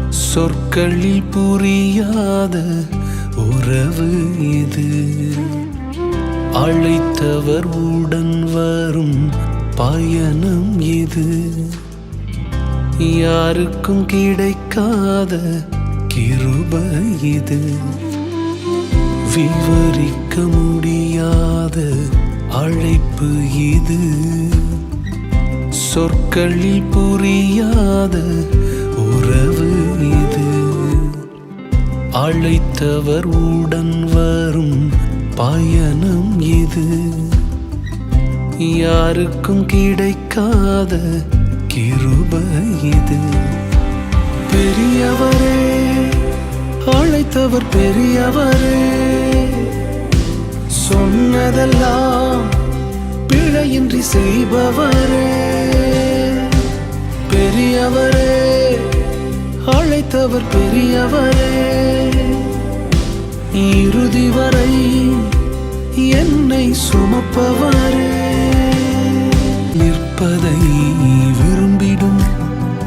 சொற்களில் புரியாத உறவு இது. அழைத்தவர் உடன் வரும் பயணம் இது. யாருக்கும் கிடைக்காத கிருபை இது. விவரிக்க முடியாத அழைப்பு இது. சொற்களில் புரியாத உறவு இது. அழைத்தவர் உடன் வரும் பயணம் இது. யாருக்கும் கிடைக்காத கிருபை இது. பெரியவரே, அழைத்தவர் பெரியவரே, சொன்னதெல்லாம் பிழையின்றி செய்பவரே. பெரியவரே, அழைத்தவர் பெரியவரே, இறுதி வரை என்னை சுமப்பவரே. நிற்பதை விரும்பிடும்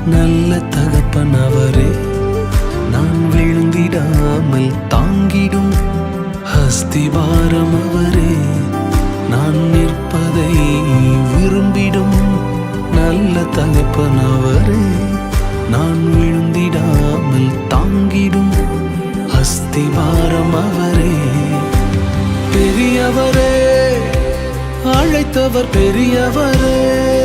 நல்ல தகப்பன் அவரே. நான் விழுந்திடாமல் தாங்கிடும் அஸ்திபாரம் அவரே. நான் நிற்பதை விரும்பிடும் நல்ல தகப்பன் அவரே. நான் விழுந்திடாமல் தாங்கிடும் அஸ்திபாரம் அவரே. பெரியவரே, அழைத்தவர் பெரியவரே,